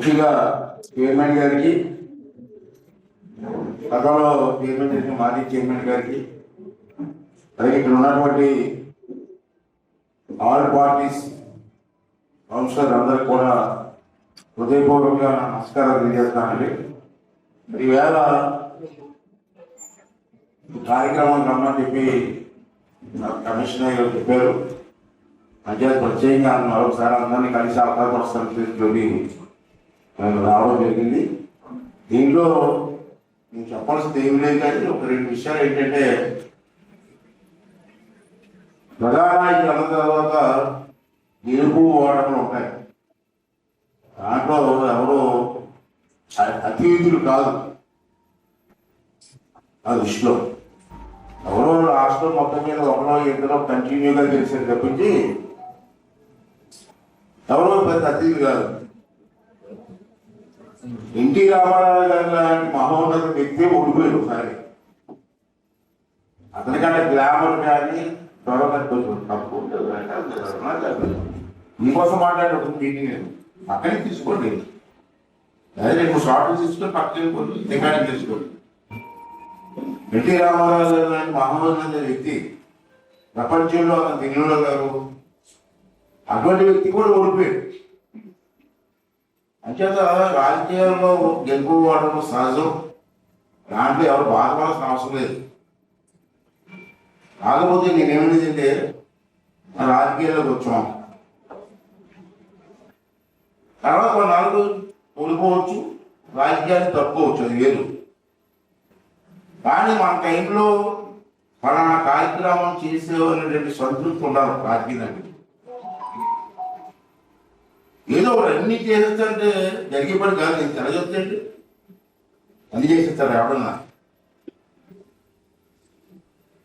ముఖ్యంగా చైర్మన్ గారికి, గతంలో చైర్మన్ చేసిన మాజీ చైర్మన్ గారికి, అలాగే ఇక్కడ ఉన్నటువంటి ఆల్ పార్టీస్ కౌన్సిలర్ అందరికి కూడా హృదయపూర్వకంగా నమస్కారాలు తెలియజేస్తానండి. ఈవేళ కార్యక్రమం రమ్మని చెప్పి కమిషనర్ గారు చెప్పారు. పంచాయతీ ప్రత్యేకంగా మరొకసారి అందరినీ కలిసి అవకాశం వస్తుంది రావడం జరిగింది. దీంట్లో నేను చెప్పాల్సింది ఏమి లేదు, కానీ ఒక రెండు విషయాలు ఏంటంటే, ప్రధానానికి అన్న తర్వాత గెలుపు ఓటములు ఉంటాయి. దాంట్లో ఎవరు అతిథులు కాదు ఆ దృష్టిలో. ఎవరో రాష్ట్రం మొత్తం మీద ఒకరో ఇద్దరు కంటిన్యూగా గెలిచారు తప్పించి ఎవరో పెద్ద అతిథులు కాదు. ఎన్టీ రామారావు గారి లాంటి మహోన్నత వ్యక్తి ఓడిపోయాడు ఒకసారి. అతనికంటే గ్లామర్ కానీ తప్పు మీకోసం మాట్లాడేటప్పుడు మీటింగ్ లేదు, పక్కనే తీసుకోండి. అదే రేపు షార్ట్ తీసుకొని పక్కన వెళ్ళిపోండి, రికార్డింగ్ తీసుకోండి. ఎన్టీ రామారావు గారు లాంటి మహోన్నత వ్యక్తి ప్రపంచంలో అతను దిగులో గారు, అటువంటి వ్యక్తి కూడా ఓడిపోయాడు. అంచేత రాజకీయాల్లో గెలుపు ఓడడం సహజం, దాంట్లో ఎవరు బాధపడాల్సిన అవసరం లేదు. కాకపోతే నేనేమిటంటే, రాజకీయాల్లోకి వచ్చాం, తర్వాత కొన్నాళ్ళు ఓడిపోవచ్చు, రాజకీయాలు తప్పుకోవచ్చు, అది వేరు. కానీ మన టైంలో ఫలానా కార్యక్రమం చేసేవాళ్ళటువంటి సంతృప్తి ఉండాలి రాజకీయానికి. ఏదో అన్ని చేసేస్తారంటే జరిగే పని కాదు. నేను తెలగొచ్చండి అన్ని చేసేస్తారు ఎవడన్నా.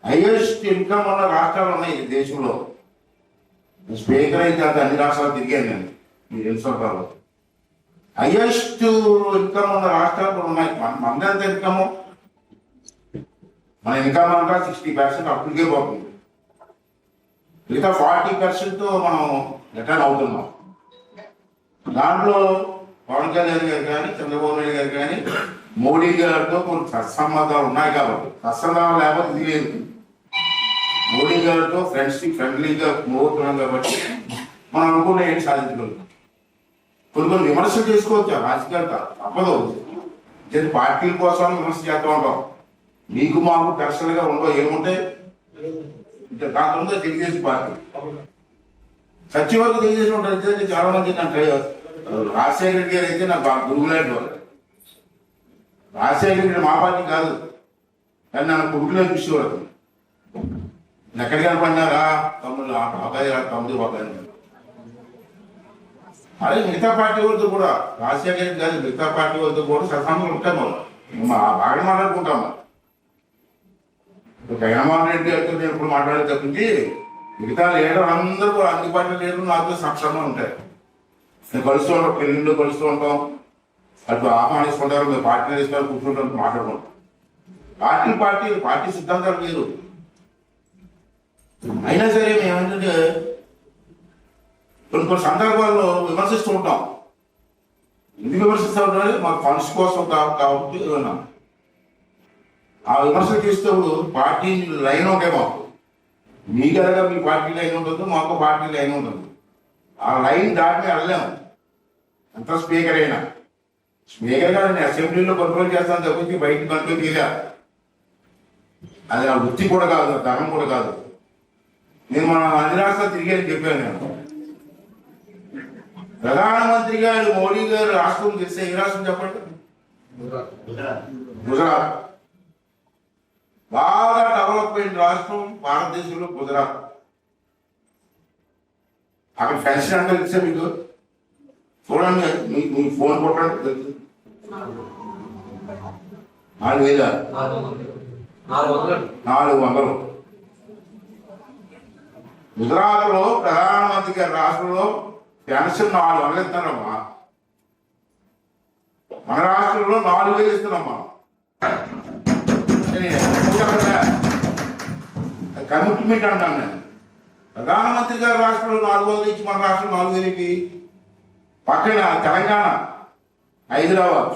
హైయెస్ట్ ఇన్కమ్ ఉన్న రాష్ట్రాలు ఉన్నాయి ఈ దేశంలో. స్పీకర్ అయితే అంత అన్ని రాష్ట్రాలు తిరిగాను నేను ఈ 2 సంవత్సరాలు. హైయెస్ట్ ఇన్కమ్ ఉన్న రాష్ట్రాలు కూడా ఉన్నాయి. మన ఎంత ఇన్కమ్, మన ఇన్కమ్ అంతా 60% అప్పటికే పోతుంది. మిగతా 40% మనం రిటర్న్ అవుతున్నాం. దాంట్లో పవన్ కళ్యాణ్ గారు కానీ, చంద్రబాబు నాయుడు గారు కానీ, మోడీ గారితో కొన్ని సత్సంబంధాలు ఉన్నాయి కాబట్టి, సత్సంబంధాలు లేకపోతే ఇది లేదు. మోడీ గారితో ఫ్రెండ్లీగా మూవుతున్నాం కాబట్టి మనం అనుకున్న ఏంటి సాధించగలుగుతాం. కొన్ని విమర్శలు చేసుకోవచ్చు, రాజకీయాలు తప్పదు. పార్టీల కోసం విమర్శ చేస్తూ ఉంటాం. మీకు మాకు పర్సనల్గా ఉండవు, ఏముంటాయి దాంట్లో తెలుగుదేశం పార్టీ సచివాలకు తెలుగుదేశం ఉంటుంది. చాలా మంది నాకు రాజశేఖర రెడ్డి గారు అయితే నాకు బాగా గురువులాంటి వాళ్ళు. రాజశేఖర రెడ్డి మా పార్టీ కాదు, కానీ నన్ను కొడుకులే చూసేవారు. ఎక్కడికి కనపడినారా తమ్ముడు, బాబాయ్ అదే మిగతా పార్టీ వాళ్ళతో కూడా, రాజశేఖర రెడ్డి కాదు మిగతా పార్టీ వాళ్ళతో కూడా సత్సంబంధాలు ఉంటాయి. మనం బాగా మాట్లాడుకుంటాము. జగన్మోహన్ రెడ్డి గారితో నేను ఇప్పుడు మాట్లాడే తప్పించి మిగతా లీడర్ అందరూ కూడా అన్ని పార్టీ లీడర్లు నాతో సక్షంగా ఉంటాయి. నేను కలుస్తూ ఉంటాం, పెళ్ళిళ్ళు కలుస్తూ ఉంటాం, అటు ఆహ్వానిస్తుంటారు, మీరు పార్టీలు ఇస్తారు, కూర్చుంటారు, మాట్లాడుకుంటాం. పార్టీ సిద్ధాంతాలు వేరు. అయినా సరే మేమేంటంటే కొన్ని సందర్భాల్లో విమర్శిస్తూ ఉంటాం. ఎందుకు విమర్శిస్తూ ఉంటారు, మాకు ఫండ్స్ కోసం కాబట్టి విన్నాం. ఆ విమర్శలు చేసేటప్పుడు పార్టీ లైన్ ఒకటే మాకు. మీకనగా మీ పార్టీ లైన్ ఉంటుంది, మాకు పార్టీ లైన్ ఉంటుంది. ఆ లైన్ దాటిని వెళ్ళలేము. ఎంత స్పీకర్ అయినా, స్పీకర్ గా నేను అసెంబ్లీలో కంట్రోల్ చేస్తాను తప్పించి బయట కంట్రోల్ చేయలే. అది ఆ వృత్తి కూడా కాదు, ధనం కూడా కాదు. నేను మన అన్ని రాష్ట్రాలు తిరిగేది చెప్పాను. నేను ప్రధానమంత్రి గారు మోడీ గారు రాష్ట్రం తెలిసే ఏ రాష్ట్రం చెప్పండి? గుజరాత్. బాగా డెవలప్ అయిన రాష్ట్రం భారతదేశంలో గుజరాత్. అక్కడ పెన్షన్ అంటే ఇచ్చా మీకు చూడండి, మీ ఫోన్ కొట్టండి, 4,400. గుజరాత్ లో ప్రధానమంత్రి గారి రాష్ట్రంలో పెన్షన్ 400 ఇస్తున్నారమ్మా. మన రాష్ట్రంలో 4,000 ఇస్తున్నామ్మా. కమిట్మెంట్ అంటాను నేను. ప్రధానమంత్రి గారి రాష్ట్రంలో 400 ఇచ్చి మన రాష్ట్రం 4,000కి. పక్కన తెలంగాణ హైదరాబాద్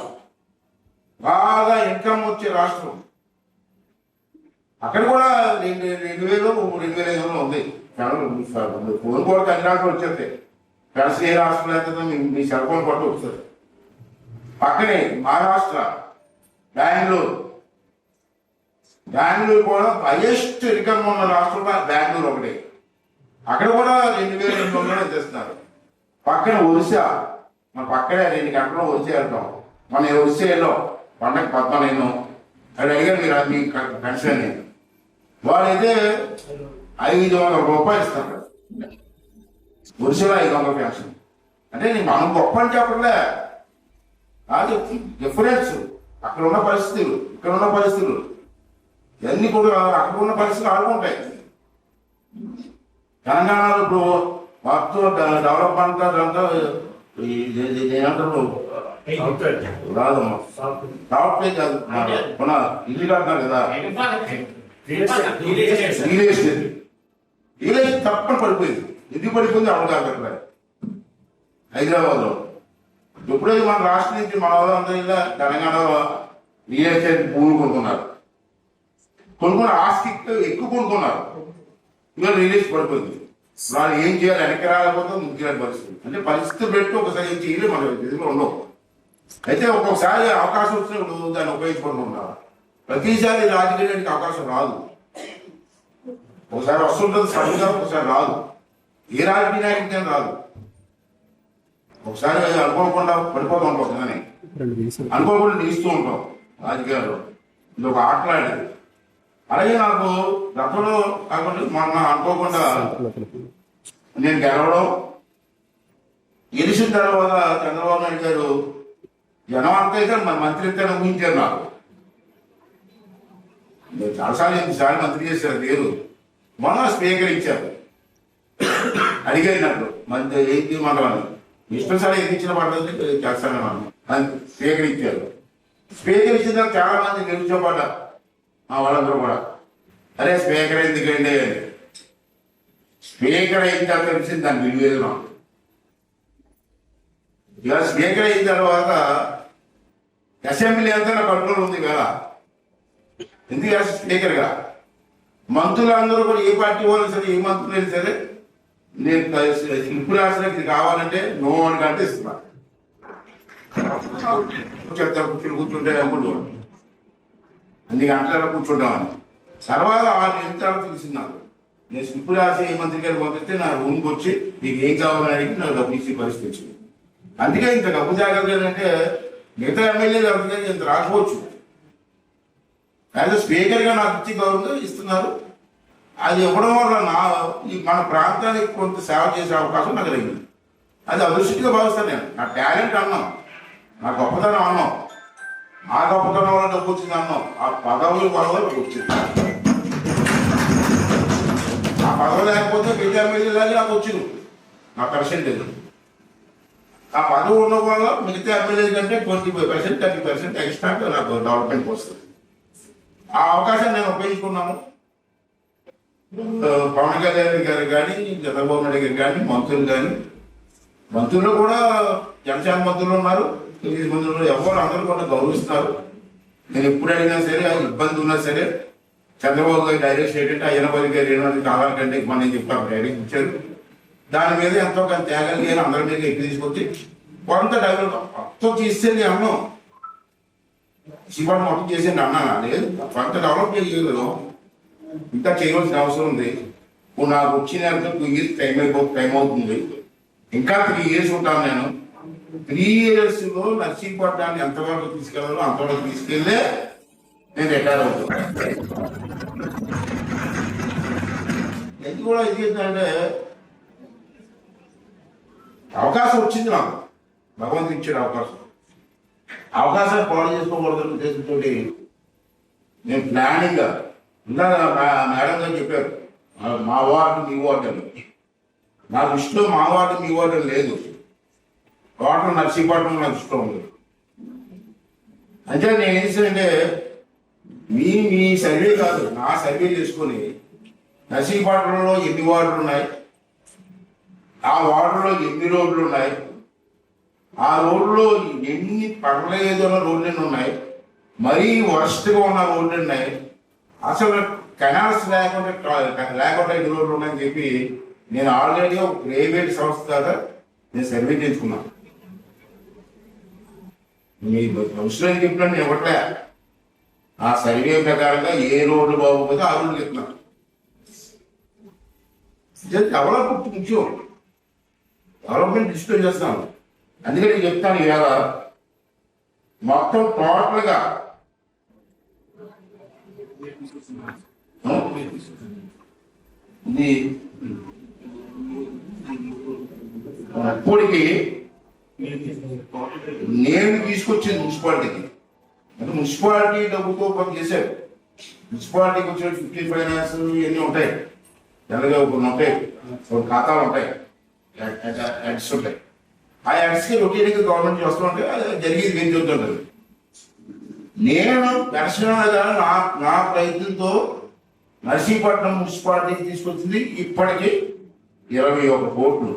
బాగా ఇన్కమ్ వచ్చే రాష్ట్రం. అక్కడ కూడా 2,000 ఉంది. ఫోన్ కూడా అన్ని రాష్ట్రాలు వచ్చేస్తాయి. కలిసి ఏ రాష్ట్రం అయితే మీ సెల్ ఫోన్ పట్టు వస్తుంది. పక్కనే మహారాష్ట్ర, బెంగళూరు కూడా హైయెస్ట్ ఇన్కమ్ ఉన్న రాష్ట్రం బెంగళూరు ఒకటి. అక్కడ కూడా 2,200 తెస్తున్నారు. పక్కన ఒరిస్సా, మన పక్కనే 2 గంటలు ఒరిస్సా వెళ్తాం. మన ఒరిస్సా వెళ్ళాం పండగ 14 అది అడిగారు మీరు అది పెన్షన్ అని. వాళ్ళైతే 500 రూపాయలు ఇస్తారు. ఒరిస్సాలో 500 పెన్షన్ అంటే మనం గొప్ప అని చెప్పలే, అది డిఫరెన్స్. అక్కడ ఉన్న పరిస్థితులు ఇక్కడ ఉన్న పరిస్థితులు ఇవన్నీ కూడా అక్కడ ఉన్న పరిస్థితులు ఆడుకుంటాయి. తెలంగాణలో ఇప్పుడు మొత్తం డెవలప్మెంట్ అంతా ఏమంటారు రాదమ్మా, సాఫ్ట్వేర్ కాదు, మన ఇల్లు కడుతున్నారు కదా, రియల్ ఎస్టేట్ తప్పని పడిపోయింది. ఎందుకు పడిపోయింది అవకాశం హైదరాబాద్లో. ఎప్పుడైతే మన రాష్ట్రం నుంచి మన వాళ్ళందరూ ఇలా తెలంగాణలో రియల్ ఎస్టేట్ భూములు కొనుక్కున్నారు, ఆస్తి ఎక్కువ కొనుక్కున్నారు. ఇవాళ రియల్ ఎస్టేట్ పడిపోయింది. వాళ్ళు ఏం చేయాలి, వెనక్కి రాకపోతే ముఖ్యమైన పరిస్థితి. అంటే పరిస్థితులు పెట్టి ఒకసారి ఏం చేయలేదు మన ఇదిలో ఉండవు. అయితే ఒక్కొక్కసారి అవకాశం వచ్చినప్పుడు దాన్ని ఉపయోగించుకుంటున్నారు. ప్రతిసారి రాజకీయానికి అవకాశం రాదు. ఒకసారి వస్తుంటుంది సడన్గా, ఒకసారి రాదు. ఏ రాజకీయ నాయకుడికైనా రాదు. ఒకసారి అనుకోకుండా పడిపోతూ ఉంటాం కానీ అనుకోకుండా నిలుస్తూ ఉంటాం రాజకీయాల్లో. ఇది ఒక ఆటలాడేది. అలాగే నాకు గతంలో కాకుండా మొన్న అనుకోకుండా నేను గెలిచిన తర్వాత చంద్రబాబు నాయుడు గారు జనం అంతా అయితే మన మంత్రి అయితే ఊహించారు. నాకు నేను చాలాసార్లు ఎన్నిసార్లు మంత్రి చేశారు లేదు. మొన్న స్పీకర్ ఇచ్చారు, అడిగేటప్పుడు మంత్రి ఏంటి మండలం ఇష్టం సార్ ఏది ఇచ్చిన పడ్డది చేస్తాను. స్పీకర్ ఇచ్చారు. స్పీకర్ ఇచ్చిన తర్వాత చాలా మంది నిరుచోపడ్డారు. మా వాళ్ళందరూ కూడా అరే స్పీకర్ ఎందుకండి, స్పీకర్ అయిన తర్వాత తెలిసింది దాన్ని విలువేది నాకు. ఇలా స్పీకర్ అయిన తర్వాత అసెంబ్లీ అంతా నా కంట్రోల్ ఉంది కదా. ఎందుకు స్పీకర్గా మంత్రులందరూ కూడా ఏ పార్టీ వాళ్ళు సరే, ఏ మంత్రులు అయినా సరే, నేను ఇప్పుడు రాసిన ఇది కావాలంటే నో అని కంటే ఇస్తున్నా. కూర్చుంటే అనుకుంటున్నాను అన్ని గంటల కూర్చుంటామని. తర్వాత 6 నిమిషాలు తెలిసింది నాకు. నేను స్లిప్ రాసి ఏ మంత్రి గారికి పంపిస్తే నా రూమ్కి వచ్చి నీకు ఏం కావాలని అడిగి నాకు డబ్బు ఇచ్చే పరిస్థితి వచ్చింది. అందుకే ఇంత డబ్బు జాగ్రత్తలు అంటే మిగతా ఎమ్మెల్యేలు ఎవరికైనా ఇంత రాకపోవచ్చు. యాజ్ స్పీకర్గా నాకు ఇచ్చి గౌరవంగా ఇస్తున్నారు. అది ఇవ్వడం వల్ల మన ప్రాంతానికి కొంత సేవ చేసే అవకాశం నాకు కలిగింది. అది అదృష్టిగా భావిస్తాను నేను. నా టాలెంట్ అన్నాం, నా గొప్పతనం అన్నాం, ఆ గొప్పతనం వల్ల డబ్బు వచ్చింది అన్నాం. ఆ పదవుల వల్ల వచ్చింది. ఆ పదవి లేకపోతే మిగతా ఎమ్మెల్యేలాగే నాకు వచ్చింది నా పర్సెంటేజ్. ఆ పదవి ఉండడం వల్ల మిగతా ఎమ్మెల్యే కంటే 20% 30% ఎక్స్ట్రా నాకు డెవలప్మెంట్కి వస్తుంది. ఆ అవకాశాన్ని నేను ఉపయోగించుకున్నాను. పవన్ కళ్యాణ్ గారు కానీ, చంద్రబాబు నాయుడు గారు కానీ, మంత్రులు కానీ, మంత్రులు కూడా జనసేన మంత్రులు ఉన్నారు, తెలుగు మంత్రులు ఎవరు అందరూ కూడా గౌరవిస్తున్నారు. నేను ఎప్పుడు అడిగినా సరే, ఇబ్బంది ఉన్నా సరే, చంద్రబాబు గారు డైరెక్ట్ ఏంటంటే 80 గారు 20 కాలాల కంటే మనం చెప్తాను డైరెక్ట్ ఇచ్చారు. దాని మీద ఎంతో కొంత త్యాగాలు కానీ అందరి మీద ఎక్కువ తీసుకొచ్చి కొంత డెవలప్ మొత్తం తీసేది అన్నాం. శివాడు మొత్తం చేసేది అన్నానా లేదు, కొంత డెవలప్ చేయగలను. ఇంకా చేయవలసిన అవసరం ఉంది. ఇప్పుడు నాకు వచ్చిన 2 years టైం అవుతుంది. ఇంకా 3 years ఉంటాను నేను. 3 years నర్సీపట్నాన్ని ఎంతవరకు తీసుకెళ్ళాలో అంతవరకు తీసుకెళ్ళే నేను రిటైర్ అవుతాను. ఇది కూడా ఇది ఏంటంటే అవకాశం వచ్చింది నాకు, భగవంతుడు ఇచ్చాడు అవకాశం. అవకాశాన్ని పాడు చేసుకోకూడదని ఉద్దేశంతో నేను ప్లానింగ్గా ఇలా మేడం గారు చెప్పారు, మా వార్డు మీ వార్డు అని. నా దృష్టిలో మా వార్డు మీ వార్డు లేదు, టోటల్ నర్సీపట్నం నాకు ఇష్టం ఉంది. అంటే నేను ఏం చేశానంటే మీ సర్వే కాదు, నా సర్వే చేసుకొని నర్సీపట్నంలో ఎన్ని వార్డులు ఉన్నాయి, ఆ వార్డులో ఎన్ని రోడ్లు ఉన్నాయి, ఆ రోడ్లో ఎన్ని పర్లేదు అన్న రోడ్లు ఎన్ని ఉన్నాయి, మరీ వరస్ట్గా ఉన్న రోడ్లు ఉన్నాయి. అసలు కెనాల్స్ లేకుండా ఎన్ని రోడ్లు ఉన్నాయని చెప్పి నేను ఆల్రెడీ ఒక ప్రైవేట్ సంస్థ ద్వారా నేను సర్వే చేసుకున్నాను. మీ కౌన్సిలర్ చెప్పినా నేను ఇవ్వట్లే, ఆ సర్వే ప్రకారంగా ఏ రోడ్లు బాగోపోతే ఆ రోడ్లు చెప్తున్నాను. డెవలప్మెంట్ ముఖ్యం, డెవలప్మెంట్ డిస్ప్లే చేస్తాను. అందుకే నేను చెప్తాను ఇవాళ మొత్తం టోటల్గా ఇది ఇప్పటికి నేను తీసుకొచ్చింది మున్సిపాలిటీకి, అంటే మున్సిపాలిటీ డబ్బుతో పని చేశారు. మున్సిపాలిటీకి వచ్చిన 50 ఫైనాన్స్ ఇవన్నీ ఉంటాయి, జనరల్గా కొన్ని ఉంటాయి, కొన్ని ఖాతాలు ఉంటాయి, యాడ్స్ ఉంటాయి. ఆ యాడ్స్కి రొటీన్గా గవర్నమెంట్ చేస్తూ ఉంటే జరిగేది ఏం చెబుతుంటుంది. నేను దర్శనంగా నా ప్రయత్నంతో నర్సీపట్నం మున్సిపాలిటీకి తీసుకొచ్చింది ఇప్పటికీ 21 కోట్లు.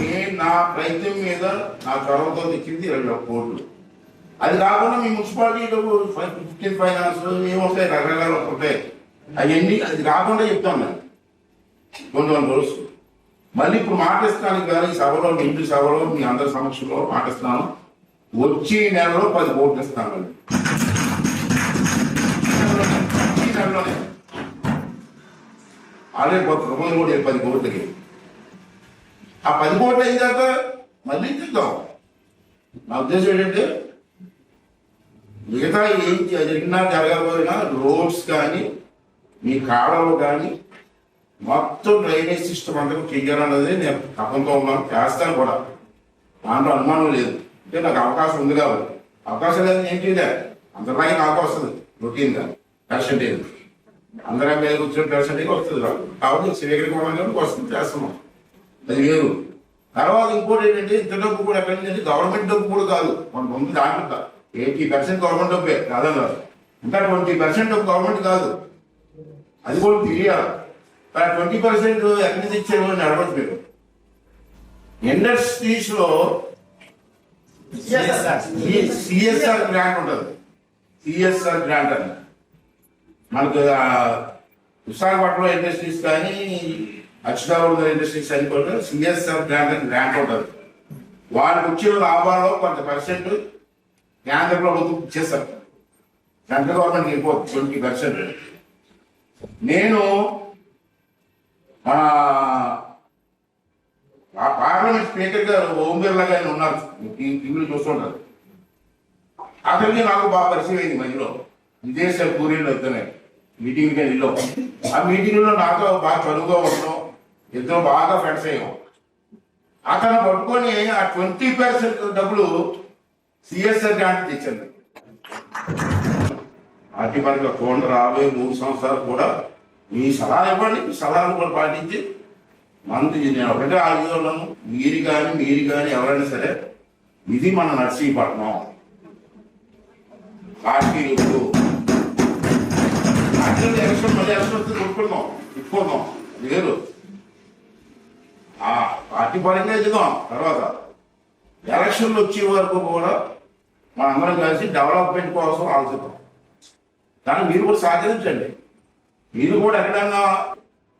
నేను నా ప్రయత్నం మీద నా చొరవతో తెచ్చింది 21 కోట్లు. అది కాకుండా మీ మున్సిపాలిటీలో 15 ఫైనాన్స్ ఏమొస్తాయి, రకరకాలు ఉంటాయి, అవన్నీ అది కాకుండా చెప్తాను నేను కొన్ని రోజు. మళ్ళీ ఇప్పుడు మాటిస్తాను కానీ ఈ సభలో, మీ ఇంటి సభలో, మీ అందరి సమక్షంలో మాటిస్తున్నాను. వచ్చే నెలలో 10 కోట్లు ఇస్తాను. ఈ నెలలోనే ఆల్రెడీ ప్రపోజల్ కూడా 10 కోట్లకి. ఆ 10 కోట్లు అయిన తర్వాత మళ్ళీ తిద్దాం. నా ఉద్దేశం ఏంటంటే మిగతా ఏం జరిగినా జరగకపోయినా రోడ్స్ కానీ మీ కాలువలు కానీ మొత్తం డ్రైనేజ్ సిస్టమ్ అంతా చెయ్యాలన్నది నేను తప్పంతో ఉన్నాను, చేస్తాను కూడా, దాంట్లో అనుమానం లేదు. అంటే నాకు అవకాశం ఉంది కాబట్టి. అవకాశం లేదని ఏంటి అందరిలాగే నాకు వస్తుంది రొటీన్గా పర్సెంటేజ్, అందరి మీద కూర్చొని పర్సెంటేజ్ వస్తుంది కాబట్టి స్వీకరించుకోవడానికి వస్తుంది, చేస్తున్నాం, అది వేరు. తర్వాత ఇంకోటి ఏంటంటే ఇంత డబ్బు కూడా ఎక్కడి నుంచి గవర్నమెంట్ డబ్బు కూడా కాదు, కొంతమంది దాంట్లో 80% గవర్నమెంట్ డబ్బే కాదన్నారు, ఇంకా 20% డబ్బు గవర్నమెంట్ కాదు, అది కూడా తెలియాలి. 20% ఎక్కడి నుంచి ఇచ్చారు అని అడగచ్చు మీరు. ఇండస్ట్రీస్ లో సిఎస్ఆర్ గ్రాంట్ ఉంటుంది, సిఎస్ఆర్ గ్రాంట్ అని మనకు విశాఖపట్నంలో ఇండస్ట్రీస్ కానీ అక్షరాబాద్ ఇండస్ట్రీస్ అని కూడా సిఎస్ఆర్ గ్రాంట్ అని గ్రాంట్ ఉంటుంది. వాళ్ళకి వచ్చిన లాభాల్లో కొంత పర్సెంట్ కేంద్ర ప్రభుత్వం ఇచ్చేస్తారు, సెంట్రల్ గవర్నమెంట్ వెళ్ళిపోతుంది 20%. నేను మన పార్లమెంట్ స్పీకర్ గారు ఓం బిర్లా గారిని ఉన్నారు, టీవీలో చూస్తుంటారు. అతనికి నాకు బాగా పరిచయం అయింది మధ్యలో, విదేశ పూరీలు వస్తున్నాయి మీటింగ్ వెళ్ళి. ఆ మీటింగ్లో నాతో బాగా చదువుగా ఉండడం, ఇద్దరు బాగా ఫ్రెండ్స్ అయ్యాం. అతను పట్టుకొని ఆ 20% డబ్బులు సిఎస్ఆర్ గ్రాంట్ తెచ్చాను. పార్టీ పరంగా చూడండి, రాబోయే 3 సంవత్సరాలు కూడా మీ సలహాలు ఇవ్వండి, మీ సలహాలు కూడా పాటించి మంత్రి నేను ఒకటే ఆలోచనలను మీరు కానీ ఎవరైనా సరే, ఇది మన నర్సీపట్నం పార్టీలు ఎలక్షన్ మళ్ళీ ఎలక్షన్ వస్తే కొట్టుకుందాం లేదు, ఆ పార్టీ పరంగా ఇద్దాం. తర్వాత ఎలక్షన్లు వచ్చే వరకు కూడా మనందరం కలిసి డెవలప్మెంట్ కోసం ఆలోచిద్దాం. కానీ మీరు కూడా సహకరించండి. మీరు కూడా ఎక్కడన్నా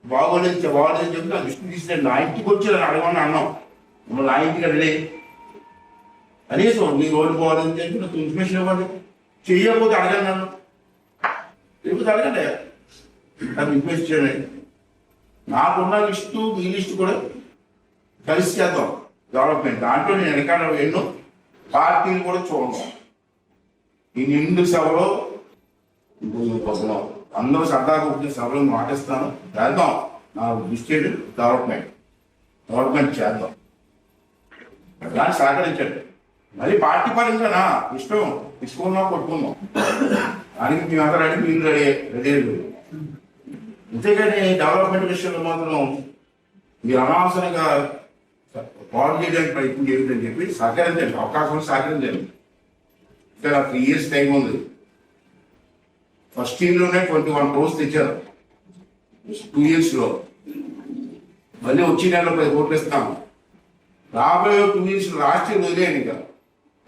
బాగోలేదు చెప్పి నా దృష్టి తీసుకెళ్ళి నా ఇంటికి వచ్చి నేను అడగమని అన్నాం, మమ్మల్ని నా ఇంటికి అడిగే కనీసం మీ రోడ్డు పోవాలని చెప్పి నాకు ఇన్ఫర్మేషన్ ఇవ్వండి. చెయ్యకపోతే అడగండి, నన్ను లేకపోతే అడగండి, నాకు ఇన్ఫర్మేషన్ చేయండి. నాకున్న లిస్టు మీ లిస్టు కూడా కలిసి చేద్దాం డెవలప్మెంట్. దాంట్లో నేను వెనకాల ఎన్నో పార్టీలు కూడా చూడడం. ఈ నిండు సభలో అందరూ సరదాగా వచ్చిన సభలో మాటిస్తాను, చేద్దాం. నా దృష్టి డెవలప్మెంట్ చేద్దాం, దాన్ని సహకరించండి. మరి పార్టీ పరంగా నా ఇష్టం తీసుకుందాం, కొట్టుకుందాం, దానికి మేమంతా రెడీ, మీరు రెడీ. అంతేగాని డెవలప్మెంట్ విషయంలో మాత్రం మీరు అనవసరంగా పాడు చేయడానికి ప్రయత్నం చేయొద్దని చెప్పి సహకరించండి, అవకాశం సహకరించండి. ఇంకా 3 years టైం ఉంది. ఫస్ట్ ఇయర్లోనే 21 crores తెచ్చారు, 2 yearsలో మళ్ళీ వచ్చే నెలలో 10 కోట్లు ఇస్తాము. రాబోయే 2 years రాష్ట్రీయ వదిలేను ఇక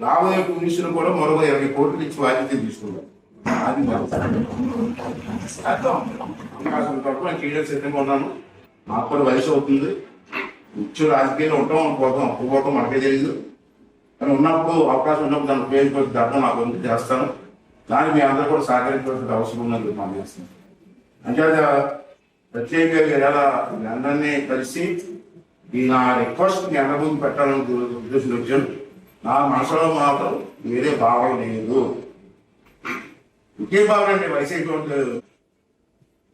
రాబోయే 2 years కూడా మరో 20 కోట్లు ఇచ్చి బాధ్యత తీసుకుంటాం. అది చేయడం సిద్ధంగా ఉన్నాను. నాకు కూడా వయసు అవుతుంది. ఇచ్చు రాజకీయాలు ఉంటాం పోతాం పోతాం మనకే తెలియదు. కానీ ఉన్నప్పుడు అవకాశం ఉన్నప్పుడు దాన్ని ఉపయోగించుకోవచ్చు దాంట్లో నాకు వంతు చేస్తాను. దాన్ని మీ అందరూ కూడా సహకరించవలసిన అవసరం ఉన్నది మనం చేస్తాం. అంటే ప్రత్యేకంగా ఎలా మీ అందరినీ కలిసి ఈ నా రిక్వెస్ట్ మీ అందరి ముందు పెట్టాలని ఉద్దేశం వచ్చాను. నా మనసులో మాత్రం వేరే భావం లేదు. ఇంకే భావన అండి వయసు అయిపోవట్లేదు.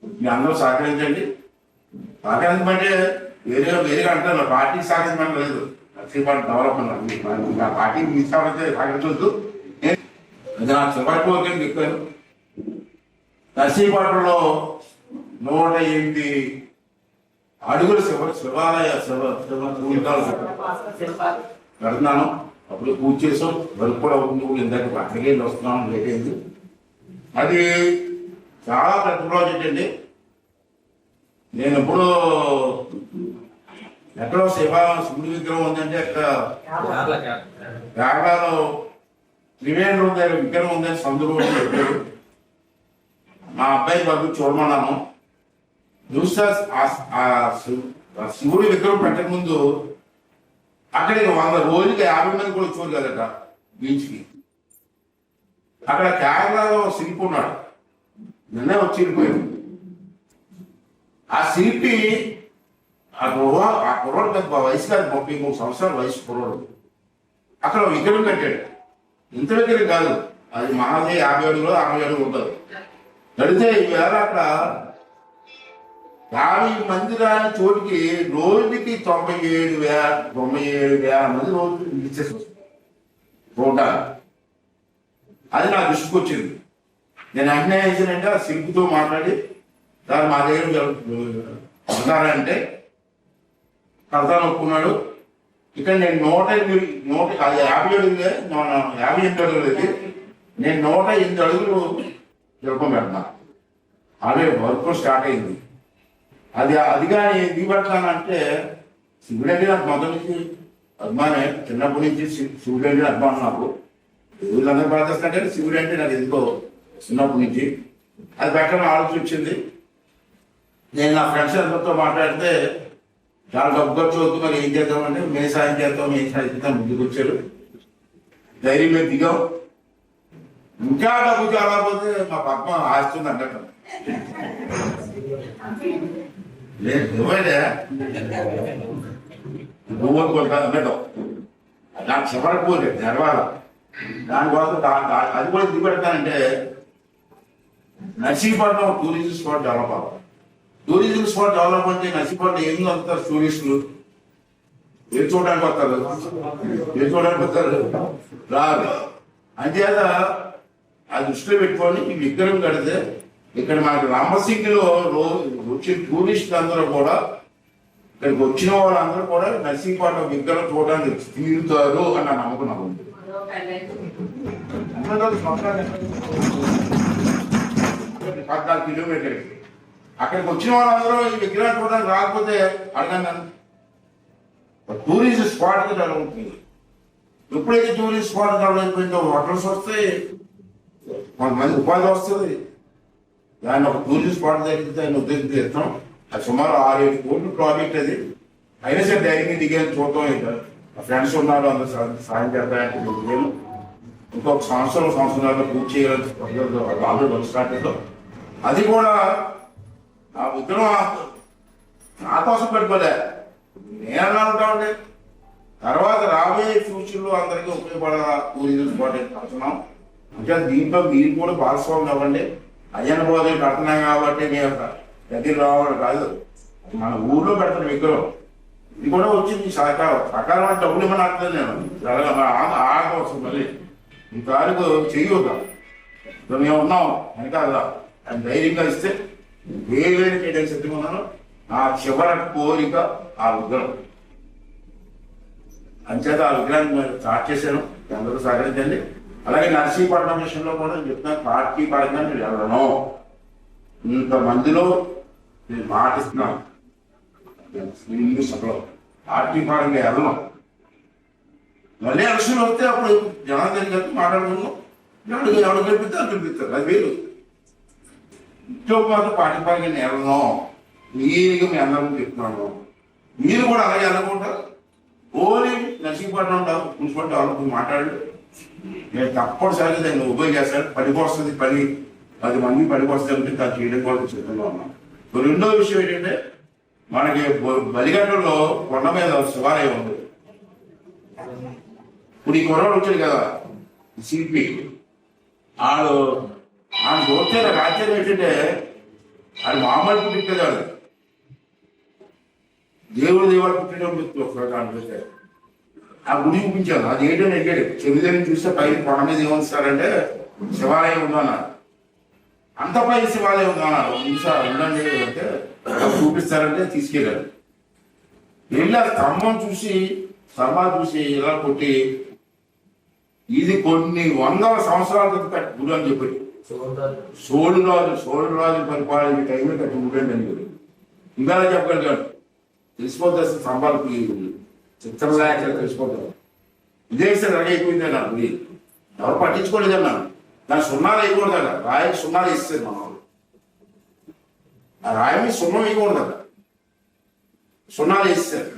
మీ అందరూ సహకరించండి. సహకరించమంటే వేరేగా అంటారు పార్టీకి సహకరించలేదు. నర్సీపాటు డెవలప్మెంట్ నా పార్టీకి తీసుకోవాలంటే సహకరించవద్దు. అది నాకు చివరి కోరికని చెప్పాను. నర్సీపాటులో 108 అడుగులు శివాలయ పెడుతున్నాను. అప్పుడు పూజ చేసాం. వర్క్ కూడా అవుతుంది. ఇందాక అక్కడికి వస్తున్నాను. లేట్ అయింది. అది చాలా పెద్ద ప్రాజెక్ట్ అండి. నేను ఎప్పుడూ ఎక్కడో శివుడి విగ్రహం ఉందంటే కేరళలో త్రివేణి దగ్గర విగ్రహం ఉందని సందులో చెప్పారు. మా అబ్బాయి బాబు చూడమన్నాను. చూస్తే శివుడి విగ్రహం పెట్టక ముందు అక్కడికి 100 రోజులకి 50 మంది కూడా వచ్చారు కదట బీచ్కి. అక్కడ కేరళలో శిల్పి ఉన్నాడు. నిన్నే వచ్చి వెళ్ళిపోయాడు. ఆ శిల్పి ఆ కుర్రోడు పెద్ద వయసు కాదు, 33 సంవత్సరాల వయసు కుర్రోడు. అక్కడ విగ్రహం కట్టాడు. ఇంత విగ్రహం కాదు, అది మహాదే 50 అడుగులు 60 అడుగులు ఉంటుంది. కడితే ఈవేళ అక్కడ 50 మంది రాని చోటికి రోజుకి 97,000 మంది రోజు ఇచ్చేసి చూడాలి. అది నా దృష్టికి వచ్చింది. నేను అన్నీ చేశానంటే ఆ శిల్పితో మాట్లాడి దాన్ని మా దగ్గర కడతారంటే కడతాను ఒప్పుకున్నాడు. ఇక్కడ నేను 150 అడుగులే 58 అడుగులది నేను 108 అడుగులు జరపం పెడతాను. అదే వర్క్ స్టార్ట్ అయింది. అది కానీ దిగబెడతానంటే శివుడు అంటే నాకు మొదటి నుంచి అభిమానే. చిన్నప్పటి నుంచి శివుడు అంటే అభిమానం నాకు. వీళ్ళందరూ ప్రార్థిస్తుంటే శివుడు అంటే నాకు ఎందుకో చిన్నప్పటి నుంచి అది పెట్టడం ఆలోచన వచ్చింది. నేను నా ఫ్రెండ్స్ అందరితో మాట్లాడితే చాలా డబ్బు ఖర్చు అవుతుంది, మరి ఏం చేద్దామంటే మేము సాయం చేద్దాం ముందుకు వచ్చారు. ధైర్యం మీద దిగాం. ఇంకా డబ్బు చాలా పోతే మా పద్మ ఆస్తుంది అన్నట్టు లేదు నువ్వు అన్నట్టు నాకు చివరకపోతే జరగాల. దానికోసం అది కూడా దిగబెడతానంటే నర్సీపట్నం టూరిజం స్పాట్ డెవలప్ అవ్వాలి. టూరిజం స్పాట్ డెవలప్ అంటే నర్సీపట్నం ఏం వస్తారు టూరిస్టులు? ఏ చూడడానికి వస్తారు రాదు. అంచేత ఆ దృష్టిలో పెట్టుకొని ఈ విగ్రహం కడితే ఇక్కడ మనకి రంభసింగిలో వచ్చే టూరిస్టులు అందరూ కూడా ఇక్కడికి వచ్చిన వాళ్ళందరూ కూడా నర్సీపట్నం విగ్రహం చూడడానికి తీరుతారు అని నా నమ్మకం నాకు ఉంది. 14 కిలోమీటర్కి అక్కడికి వచ్చిన వాళ్ళందరూ ఈ విగ్రహం చూడడానికి రాకపోతే అడగండి. టూరిస్ట్ స్పాట్కి డెవలప్. ఎప్పుడైతే టూరిస్ట్ స్పాట్ డెవలప్ అయిపోయిందో హోటల్స్ వస్తాయి, కొంతమంది ఉపాధి వస్తుంది. దాన్ని ఒక టూరిస్ట్ స్పాట్ దగ్గర ఉద్దేశం చేస్తాం. అది సుమారు 6-7 కోట్ల ప్రాజెక్ట్. అది అయినా సరే ధైర్యంగా దిగేది చూడటం. ఇంకా ఫ్రెండ్స్ ఉన్నారు, అందరూ సాయం చేద్దామంటే నేను ఇంకొక సంవత్సరాల్లో పూర్తి చేయాలని ఆల్రెడీ స్టార్ట్ చేద్దాం. అది కూడా ఆ విగ్రహం నా కోసం పెట్టుకోలే, నేను ఉంటామండి. తర్వాత రాబోయే ఫ్యూచర్లో అందరికీ ఉపయోగపడాల టూరిజం స్పాట్ కడుతున్నాం. అంటే దీంట్లో మీరు కూడా భాగస్వామ్యం అవ్వండి. అయ్యన్న ప్రాజెక్ట్ కడుతున్నాం కాబట్టి మేము దగ్గర రావడం కాదు, మన ఊర్లో పెడతాం విగ్రహం. ఇది కూడా వచ్చింది సకాలం అంటే డబ్బులు ఇవ్వని అర్థం. నేను ఆగవచ్చు మళ్ళీ ఈ తారీఖు చెయ్యక మేము ఉన్నాం వెనకాల అని ధైర్యంగా ఇస్తే వేరే చేయడానికి సిద్ధంగా ఉన్నాను. నా చివరి కోరిక ఆ విగ్రహం. అంచేత ఆ విగ్రహాన్ని స్టార్ట్ చేశాను. అందరూ సహకరించండి. అలాగే నర్సీపట్నం విషయంలో కూడా నేను చెప్తున్నాను, పార్టీ పరంగా నేను వెళ్ళను. ఇంతమందిలో నేను మాటిస్తున్నాను. ఇల్లు సభలో పార్టీ పరంగా వెళ్ళడం. మళ్ళీ ఎలక్షన్ వస్తే అప్పుడు జనం దగ్గరికి మాట్లాడుకున్నాం, ఎవరు గెలిపిస్తారు గెలిపిస్తారు, అది వేరు. ఇంట్లో మాత్రం పార్టీ పరంగా వెళ్ళడం నీరుగా మీ అందరం చెప్తున్నాను. మీరు కూడా అలాగే వెళ్ళకుంటారు. ఓన్లీ నర్సింగ్పట్నం మున్సిపల్ డెవలప్మెంట్ మాట్లాడి నేను తప్పనిసరిగా దాన్ని ఉపయోగం చేస్తాను. పనికి వస్తుంది, 10 మంది పనికి వస్తుంది దాన్ని చేయడం కోసం చెప్తున్నా ఉన్నాం. రెండో విషయం ఏంటంటే మనకి బలిగడ్డలో కొండ మీద శివాలయం ఉంది. ఇప్పుడు ఈ కొరవాడు వచ్చాడు కదా శిల్పి, ఆయన చూస్తే నాకు ఆశ్చర్యం ఏంటంటే అది మామూలు పుట్టించాడు, దేవుడు పుట్టిన ఆ గుడి చూపించాను. అది ఏంటని అడిగాడు. చెవిదని చూస్తే పైన కొండ మీద ఏమొస్తారంటే శివాలయం ఉందన్నారు. అంత పై శివాలయం ఉందన్నారు. ఉండండి అంటే చూపిస్తారంటే తీసుకెళ్ళారు. వెళ్ళి ఆ స్తంభాలు చూసి ఇలా కొట్టి ఇది కొన్ని 100 సంవత్సరాల క్రితం గుడి అని చెప్పాడు. సోళరాజు పరిపాలన టైంలో కట్టి గుడి అని చెప్పాడు. ఇంకా చెప్పగలిగాడు. తెలిసిపోతుంది స్తంభాలకి చిత్రలేఖ తెలిసిపోతుంది. విదేశం రెడీ అయిపోయింది నా గుడి, ఎవరు పట్టించుకోలేదన్నాను. దాని సున్నాలు వేయకూడదు కదా, రాయికి సున్నాలు ఇస్తుంది మన వాళ్ళు. ఆ రాయిని సున్నం వేయకూడదు కదా, సున్నాలు వేస్తారు.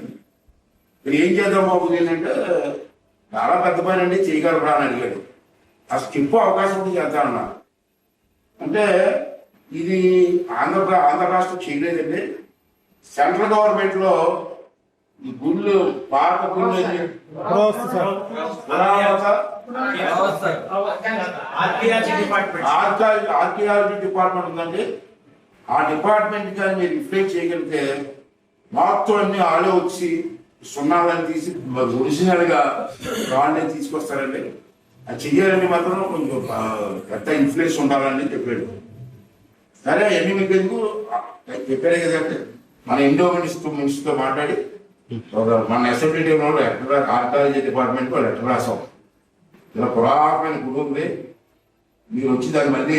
మీరు ఏం చేద్దాం బాబు ఏంటంటే చాలా పెద్ద పని అండి చేయగలరా అని అడిగాడు. ఆ స్కిప్ అవకాశం ఉంది చేద్దామన్నా. అంటే ఇది ఆంధ్ర రాష్ట్రం చేయలేదండి. సెంట్రల్ గవర్నమెంట్ లో ఈ గుళ్ళు పాత గుళ్ళు ఆర్కియాలజీ డిపార్ట్మెంట్ ఉందండి. ఆ డిపార్ట్మెంట్ కానీ మీరు రిఫ్లెక్ట్ చేయగలిగితే మొత్తం అన్ని ఆలో వచ్చి సున్నాలని తీసి ఒరిజినల్ గా వాళ్ళే తీసుకొస్తారండి. అది చెయ్యాలని మాత్రం కొంచెం పెద్ద ఇన్ఫ్లుయెన్స్ ఉండాలని చెప్పాడు. సరే ఎన్ని మీకు ఎందుకు చెప్పారే కదంటే మన ఇండో మినిస్టర్తో మాట్లాడి మన అసెంబ్లీ టైంలో లెటర్ ఆర్కాలజీ డిపార్ట్మెంట్ లో లెటర్ రాసాం. ఇలా పురాతనమైన గుడి ఉంది, మీరు వచ్చి దాన్ని మళ్ళీ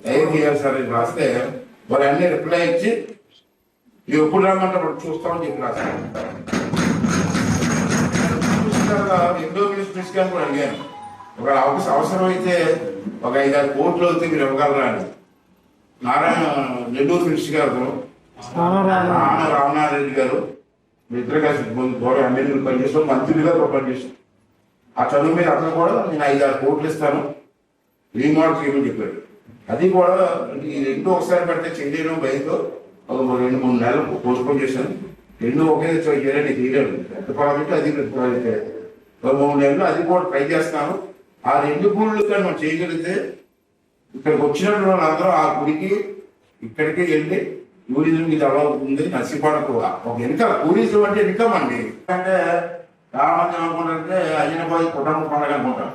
తయారు చేయాలి సార్ అని రాస్తే వాళ్ళు అన్ని రిప్లై ఇచ్చి మీరు ఎప్పుడు రామంటే అప్పుడు చూస్తామని చెప్పి రాశాను. ఇండో మినిస్టర్స్ గారిని కూడా అడిగాను, ఒక అవసరం అయితే ఒక 5-6 కోట్లు అయితే మీరు ఇవ్వగలరా అని. నెల్లూరు మినిస్టర్ గారు రామనారెడ్డి గారు ఇద్దరు కలిసి గౌరవ ఎమ్మెల్యేలు పనిచేస్తాం, మంత్రులుగా పనిచేస్తాం. ఆ చదువు మీద అతను కూడా నేను 5-6 కోట్లు ఇస్తాను రీమోడల్ చేయమని చెప్పాడు. అది కూడా ఈ 2 ఒకసారి పెడితే చేయలేను భయంతో 2-3 నెలలు పోస్ట్పోన్ చేశాను. 2 ఒకే చేయాలని తీయలేదు. పెద్ద ప్రాజెక్టు అది పెద్ద ప్రాజెక్ట్ 3 నెలలు అది కూడా ట్రై చేస్తాను. ఆ 2 గుళ్ళు కానీ మనం చేయగలిగితే ఇక్కడికి వచ్చినటువంటి వాళ్ళందరూ ఆ గుడికి ఇక్కడికి వెళ్ళి టూరిజం ఇది అలా ఉంది. నర్సీపాడకు ఒక వెనుక టూరిజం అంటే ఇన్కమ్ అండి. అంటే చాలా మంది ఏమనుకుంటారంటే అయ్యనపోయి కుటుంబ పండుగ అనుకుంటారు.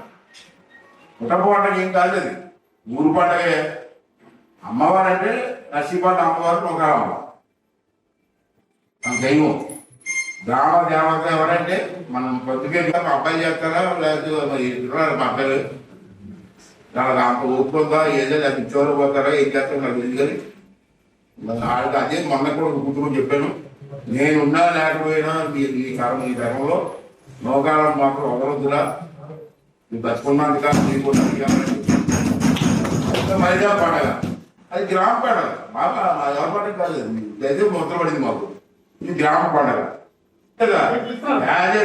కుటుంబ పండుగ ఏం కాదు, అది ఊరు పండుగే. అమ్మవారు అంటే నర్సీపాడ అమ్మవారు ఒక దైవం. గ్రామ దేవత ఎవరంటే మనం పొద్దుకే అబ్బాయి చేస్తారా లేదా మా అబ్బాయిలు చాలా అంత ఊపుకుందా ఏదో అది చోరు పోతారా ఏం చేస్తారో నాకు తెలియదు. అదే మొన్న కూడా కూతురు చెప్పాను, నేనున్నా లేకపోయినా ఈ తరంలో నోకాలం మాత్రం వదలొద్దురా, బతుకున్నది కాదు మీకు మైదా పండగ. అది గ్రామ పండగ, బాగా ఎవరి పండుగ కాదు, అయితే మొత్తం పడింది మాకు. ఇది గ్రామ పండగ.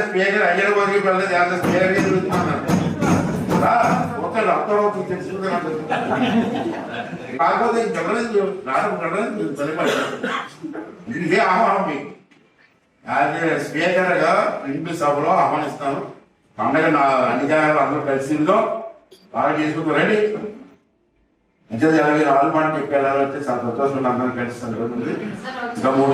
స్పీకర్ అయ్యన బతికి వెళ్ళలేదు, స్పీకర్ కాకపోతే ఇదే ఆహ్వానం మీకు స్పీకర్గా ఇంటి సభలో ఆహ్వానిస్తాను. పండగ నా అన్ని జాగాలు అందరూ కలిసి బాగా చేసుకుంటారండి. అంటే 20 రాళ్ళు మాట చెప్పి వెళ్ళాలంటే చాలా సంతోషం అందరూ కలిసి ఇంకా 3